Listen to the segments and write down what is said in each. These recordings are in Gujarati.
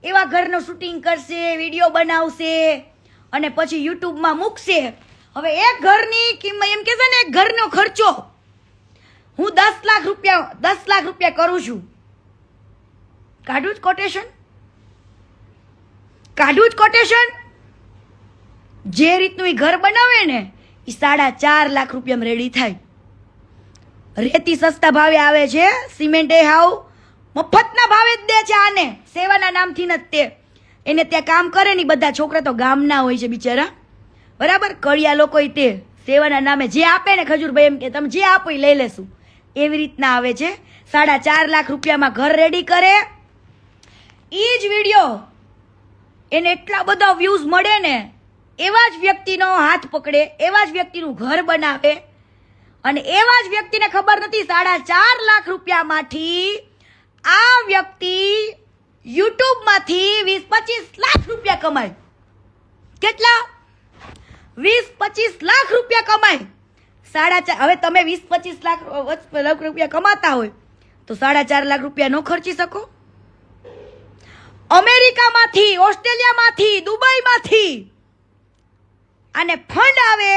એવા ઘરનું શૂટિંગ કરશે, વિડીયો બનાવશે અને પછી યુટ્યુબમાં મૂકશે. હવે એક ઘરની કિંમત એમ કે છે ને, એક ઘરનો ખર્ચો હું 10 લાખ રૂપિયા કરું છું. કાઢું જ કોટેશન. જે રીતનું એ ઘર બનાવે ને એ 4.5 લાખ રૂપિયામાં રેડી થાય. રેતી સસ્તા ભાવે આવે છે, સિમેન્ટ એ હાવ મફતના ભાવે જ દે છે. આને સેવાના નામથી ન તે એને ત્યાં કામ કરે ને બધા છોકરા તો ગામના હોય છે બિચારા, બરાબર. કડિયા લોકો તે સેવાના નામે જે આપે ને, ખજૂરભાઈ એમ કે તમે જે આપો એ લઈ લેશું, એવી રીતના આવે છે. 4.5 લાખ રૂપિયામાં ઘર રેડી કરે. એ જ વિડીયો એને એટલા બધા વ્યૂઝ મળે ને, એવા જ વ્યક્તિનો હાથ પકડે, એવા જ વ્યક્તિનું ઘર બનાવે અને એવા જ વ્યક્તિને ખબર નથી 4.5 લાખ રૂપિયામાંથી આ વ્યક્તિ યુટ્યુબમાંથી 20-25 લાખ રૂપિયા કમાય. કેટલા? 20-25 લાખ રૂપિયા કમાય. 4.5. હવે તમે 20-25 લાખ રૂપિયા કમાતા હોય તો 4.5 લાખ રૂપિયા ન ખર્ચી શકો? અમેરિકામાંથી, ઓસ્ટ્રેલિયામાંથી, દુબઈમાંથી અને ફંડ આવે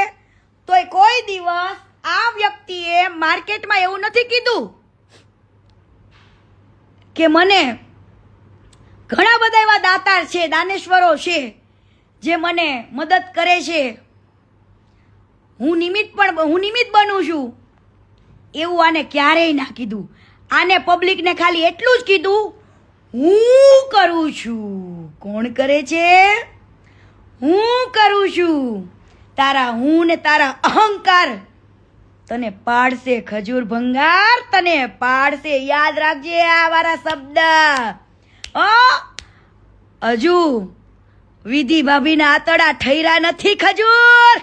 તોય કોઈ દિવસ આ વ્યક્તિએ માર્કેટમાં એવું નથી કીધું કે મને ઘણા બધા એવા દાતાર છે, દાનેશ્વરો છે જે મને મદદ કરે છે, હું નિમિત્ત બનું છું. એવું આને ક્યારેય ના કીધું. આને પબ્લિકને ખાલી એટલું જ કીધું, હું કરું છું. કોણ કરે છે? હું કરું છું. તારા હું ને તારા અહંકાર તને પાડશે ખજૂર ભંગાર, તને પાડશે. યાદ રાખજે આ મારા શબ્દ. હજુ વિધિ ભાભીના આતડા ઠૈરા નથી ખજૂર.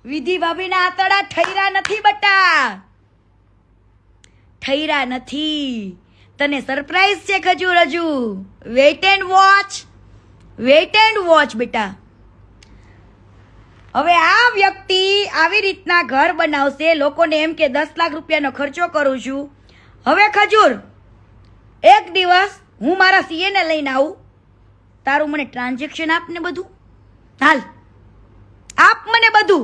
વિધિ ભાભીના આતડા ઠૈરા નથી બટા, ઠૈરા નથી. તને સરપ્રાઈઝ છે ખજૂર. હજુ વેઇટ એન્ડ વોચ બેટા. હવે આ વ્યક્તિ આવી રીતના ઘર બનાવશે, લોકોને એમ કે 10 લાખ રૂપિયાનો ખર્ચો કરું છું. હવે ખજૂર, એક દિવસ હું મારા સીએ ને લઈને આવું, તારું મને ટ્રાન્ઝેક્શન આપ ને બધું. હાલ આપ મને બધું.